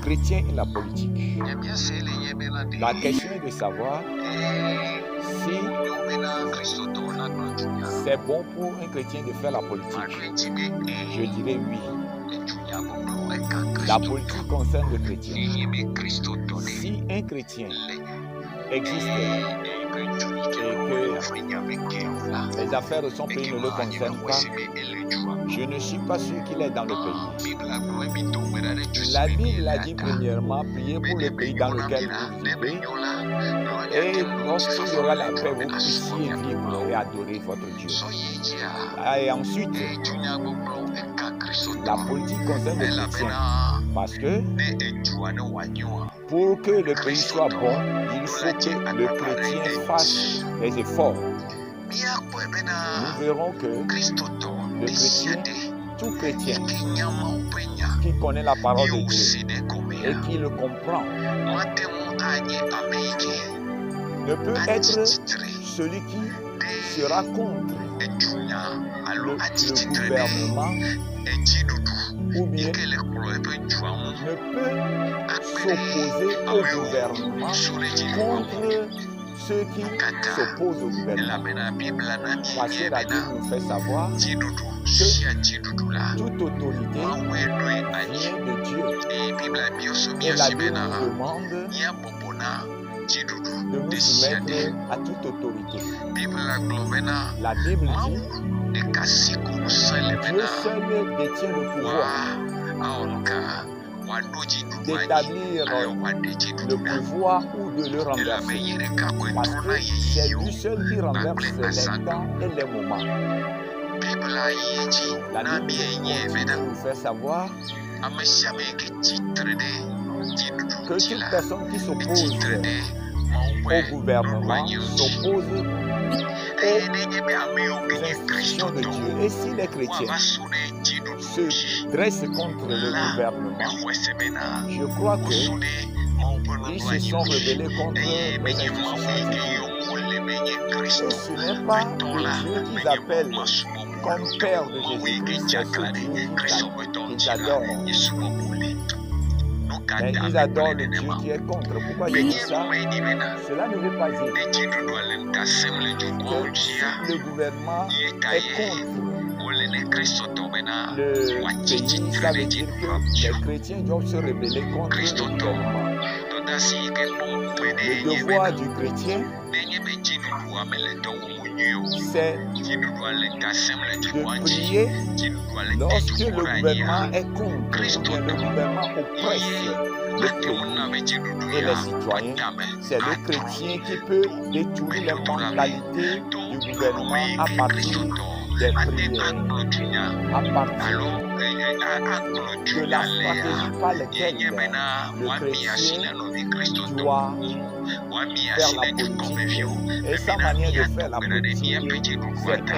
chrétien et la politique. La question est de savoir si c'est bon pour un chrétien de faire la politique. Je dirais oui. La politique concerne le chrétien. Si un chrétien existe et que les affaires de son pays ne le concernent pas, je ne suis pas sûr qu'il est dans le pays. La Bible a dit premièrement, priez pour le pays dans lequel vous vivez, et lorsqu'il y aura la paix, vous puissiez vivre et adorer votre Dieu. Et ensuite, la politique concerne le chrétien, parce que pour que le pays soit bon, il faut que le chrétien fasse des efforts. Nous verrons que le chrétien, tout chrétien qui connaît la parole de Dieu et qui le comprend, ne peut être celui qui sera contre le gouvernement ou bien ne peut s'opposer au gouvernement contre ceux qui s'opposent au gouvernement. Parce que la Bible nous fait savoir que toute autorité vient de Dieu. Et la Bible nous demande de nous soumettre à toute autorité. La Bible dit Dieu seul détient le pouvoir d'établir le pouvoir ou de le renverser. Parce que c'est lui seul qui renverse les temps et les moments. La Bible nous fait savoir que toute personne qui s'oppose au gouvernement s'oppose aux institutions de Dieu. Et si les chrétiens se dressent contre le gouvernement, je crois qu'ils se sont rebellés contre les institutions de Dieu. Et ce n'est pas le Dieu qu'ils appellent comme Père de Jésus-Christ, c'est ce Dieu qu'ils adorent. Mais ils adorent le Dieu qui est contre. Pourquoi je dis ça? Cela ne veut pas dire que si le gouvernement est contre le pays, ça veut dire que les chrétiens doivent se rebeller contre le gouvernement. Le devoir du chrétien, c'est de prier lorsque le gouvernement est contre, le gouvernement oppresse le pays et les citoyens. C'est le chrétien qui peut détruire les mentalités du gouvernement à partir des prières, à partir de la stratégie par laquelle le chrétien doit faire la politique. Et sa manière de faire la politique, c'est inviter le peuple,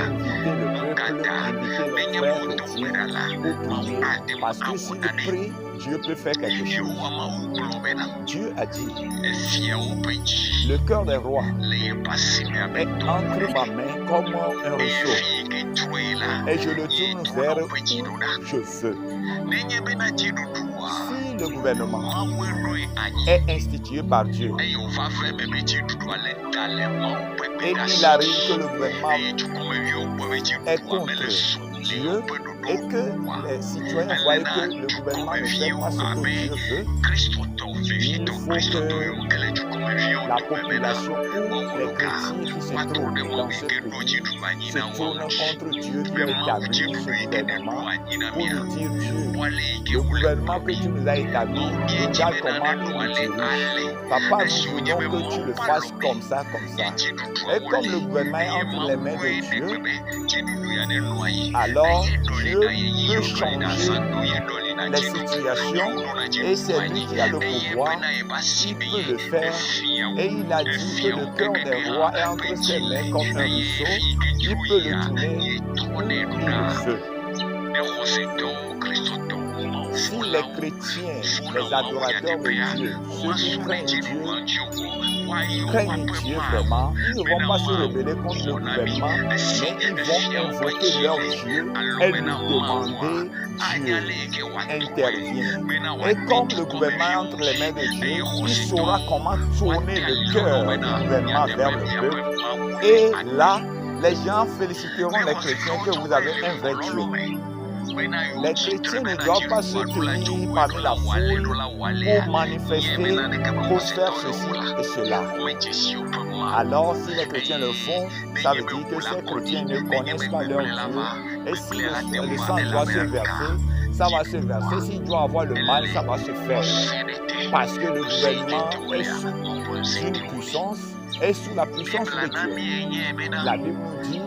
inviter les frères chrétiens pour prier. Parce que s'il prie, Dieu peut faire quelque chose. Dieu a dit, le cœur des rois est entre ma main comme un ruisseau, et je le tourne vers où je veux. Si le gouvernement est institué par Dieu, et il arrive que le gouvernement est contre Dieu, et que les citoyens voient que le gouvernement ne fait pas ce que Dieu veut, il faut que la population ou les chrétiens qui se trouvent dans ce pays se tournent contre Dieu qui a établi ce gouvernement pour nous dire Dieu, le gouvernement que tu nous as établi, regarde comment il nous dirige. Papa, nous voulons que tu le fasses comme ça, comme ça. Et comme le gouvernement est entre les mains de Dieu, alors Dieu peut changer les situations et c'est lui qui a le pouvoir, il peut le faire. Et il a dit que le cœur des rois est entre ses mains comme un ruisseau, il peut le tourner où il le veut. Si les chrétiens, les adorateurs de Dieu, ceux qui craignent Dieu, craignent Dieu vraiment, ils ne vont pas se rebeller contre le gouvernement, mais ils vont invoquer leur Dieu et lui demander Dieu intervient. Et comme le gouvernement est entre les mains de Dieu, il saura comment tourner le cœur du gouvernement vers le peuple. Et là, les gens féliciteront les chrétiens que vous avez un vrai Dieu. Les chrétiens ne doivent pas se tenir parmi la foule pour manifester, pour faire ceci et cela. Alors, si les chrétiens le font, ça veut dire que ces chrétiens ne connaissent pas leur Dieu. Et si le sang doit se verser, ça va se verser. S'il doit avoir le mal, ça va se faire. Parce que le gouvernement est sous une puissance, est sous la puissance de Dieu. La Bible nous dit,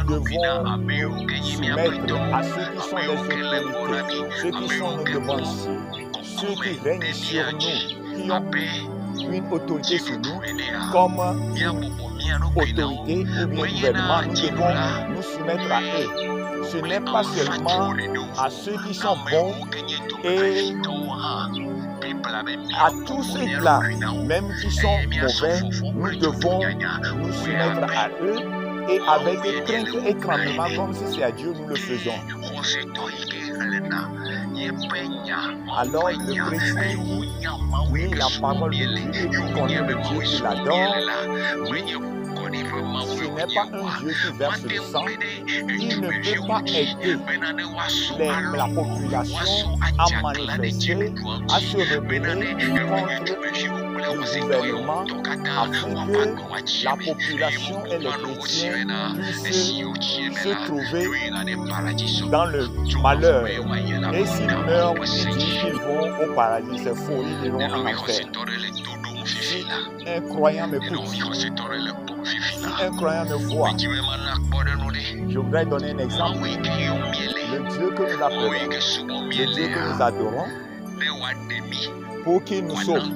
nous devons nous soumettre à ceux qui sont les autorités, ceux qui sont nos devanciers, ceux qui règnent sur nous, qui ont une autorité sur nous, comme autorité ou bien gouvernement, nous devons nous soumettre à eux. Ce n'est pas seulement à ceux qui sont bons et à tous ceux-là, même qui sont mauvais, nous devons nous soumettre à eux et avec crainte et tremblement, comme si c'est à Dieu nous le faisons. Alors le chrétien dit, oui, la parole de Dieu, il connaît le Dieu qui l'adore. Ce n'est pas un Dieu qui verse le sang. Il ne peut pas aider la population à manifester, à se rebeller contre le gouvernement afin que la population et les chrétiens puissent se trouver dans le malheur. Et s'ils meurent, ils disent qu'ils vont au paradis. C'est faux, ils iront en enfer. Si un croyant m'écoute, si un croyant me voit, je voudrais donner un exemple. Le Dieu que nous appelons, le Dieu que nous adorons, pour qu'il nous sauve,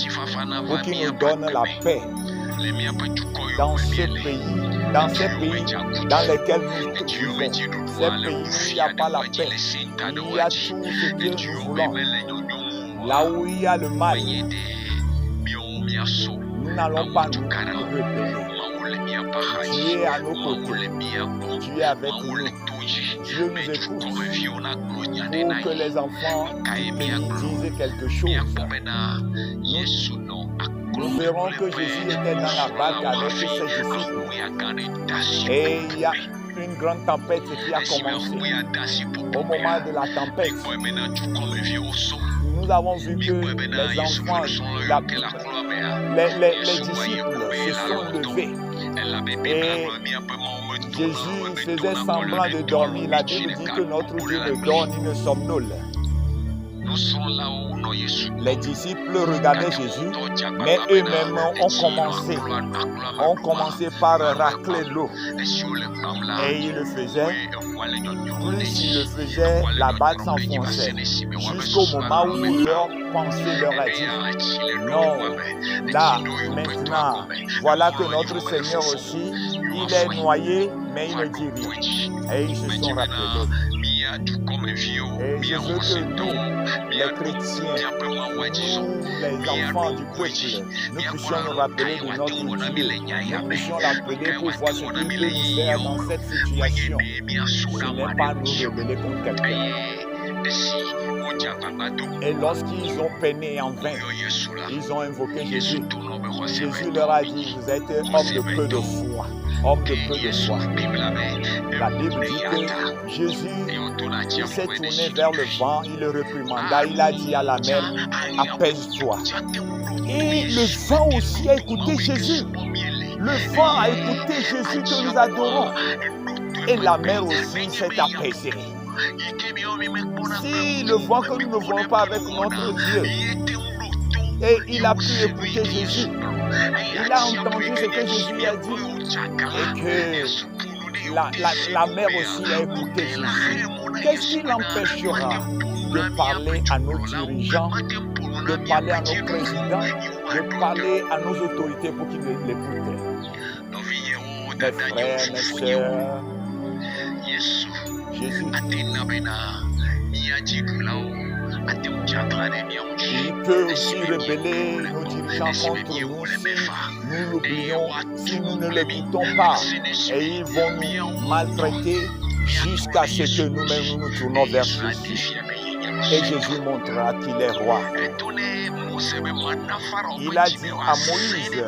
pour qu'il nous donne la paix dans ces pays dans lesquels nous vivons. Ces pays où il n'y a pas la paix, il y a tout ce que nous voulons. Là où il y a le mal, nous n'allons pas nous rebeller. Dieu est à nos côtés. Dieu est avec nous. Dieu nous écoute pour que les enfants disent quelque chose. Nous verrons que Jésus était dans la barque avec ses disciples. Et il y a une grande tempête qui a commencé. Au moment de la tempête, nous avons vu que les enfants, les disciples se sont levés. Et Jésus faisait semblant de dormir. La Bible dit que notre Dieu ne dort ni ne somnole. Les disciples regardaient Jésus, mais eux-mêmes ont commencé par racler l'eau. Et ils le faisaient, plus ils le faisaient, la barque s'enfonçait, jusqu'au moment où leur pensée leur a dit, non, là, maintenant, voilà que notre Seigneur aussi, il est noyé, mais il ne dit rien. Et ils se sont rappelés. Et je veux que nous, les chrétiens, nous, les enfants du peuple, nous puissions nous rappeler de notre Dieu. Nous puissions l'appeler pour voir ce qu'il peut nous faire dans cette situation. Ce n'est pas nous rebeller contre quelqu'un. Et lorsqu'ils ont peiné en vain, ils ont invoqué Jésus. Jésus leur a dit, vous êtes homme de peu de foi. Homme de peu de foi. La Bible dit que Jésus il s'est tourné vers le vent, il le réprimanda, il a dit à la mer, apaise-toi. Et le vent aussi a écouté Jésus. Le vent a écouté Jésus que nous adorons. Et la mer aussi s'est apaisée. Si le vent que nous ne voyons pas avec notre Dieu, et il a pu écouter Jésus, il a entendu ce que Jésus a dit, et que la mer aussi a écouté Jésus. Qu'est-ce qui l'empêchera de parler à nos dirigeants, de parler à nos présidents, de parler à nos autorités pour qu'ils l'écoutent? Mes frères, mes sœurs, Jésus, Il peut aussi rebeller nos dirigeants contre nous si nous l'oublions, si nous ne l'écoutons pas. Et ils vont nous maltraiter jusqu'à ce que nous-mêmes nous nous tournons vers Jésus. Et Jésus montrera qu'il est roi. Il a dit à Moïse,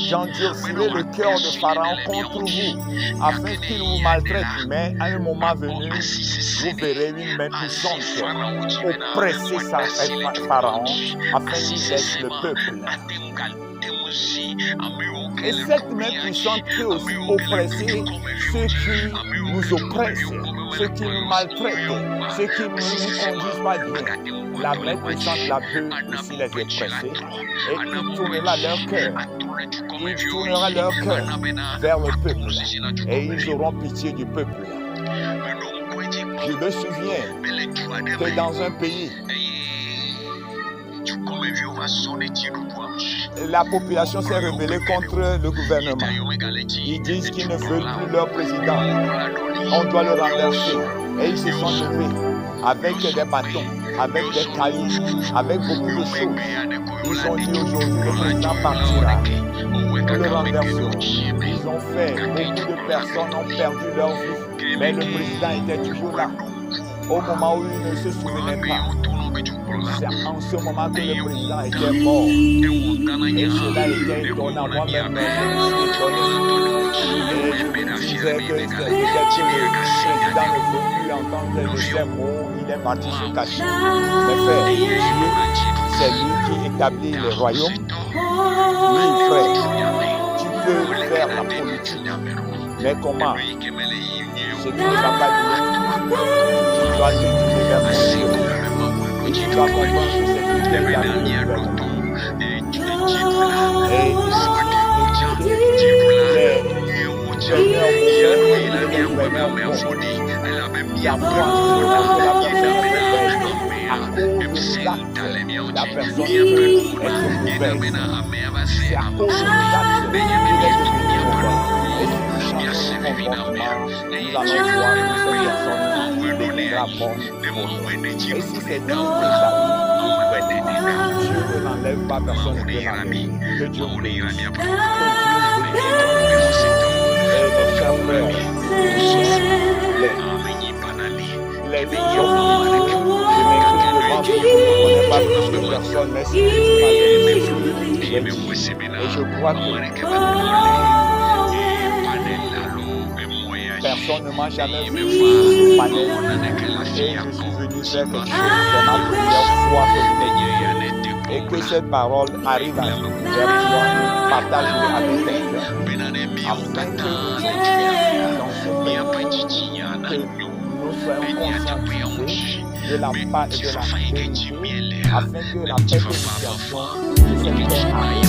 j'endurcirai le cœur de Pharaon contre vous, afin qu'il vous maltraite. Mais à un moment venu, vous verrez une main puissante oppresser Pharaon, afin qu'il laisse le peuple. Et cette main puissante peut aussi oppresser ceux qui nous oppressent, ceux qui nous maltraitent, ceux qui ne nous conduisent pas bien. La main puissante la peut aussi les oppresser et il tournera leur cœur. Il tournera leur cœur vers le peuple et ils auront pitié du peuple. Je me souviens que dans un pays, la population s'est rebellée contre le gouvernement. Ils disent qu'ils ne veulent plus leur président. On doit le renverser. Et ils se sont levés avec des bâtons, avec des cailloux, avec beaucoup de choses. Ils ont dit aujourd'hui le président partira. Nous le renverserons. Ils ont fait, beaucoup de personnes ont perdu leur vie. Mais le président était toujours là. Au moment où ils ne se souvenaient pas. C'est en ce moment que le président était mort. Et cela était étonnant. Moi-même, je me disais que le président ne veut plus entendre de ces mots. Il est parti se cacher. Mais frère, Dieu, c'est lui qui établit le royaume. Oui, frère, tu peux faire la politique. Mais comment? C'est que tu ne vas pas dire. Tu dois te tourner vers Dieu. Et tu dois comprendre que c'est lui qui établit le gouvernement. Et la personne peut être mauvaise. C'est à cause de l'acte qu'il est devenu mauvais. Et si nous changeons de comportement, nous allons voir que cette personne deviendra bonne. Et si c'est Dieu qui établit, Dieu ne l'enlève pas, personne ne peut l'enlever. Que Dieu vous bénisse. Que Dieu vous bénisse. Et mes chers frères, les visions, je m'écris devant Dieu, je ne connais pas plus de personnes, mais c'est Dieu qui m'a donné ce que et je crois que personne ne m'a jamais vu ce panel et je suis venu faire quelque chose. C'est ma première fois que je l'ai. Et que cette parole arrive vers toi, partage-le avec quelqu'un, afin que dans ce pays, que nous soyons conscientisés de la vérité, afin que la persécution de cette terre arrive.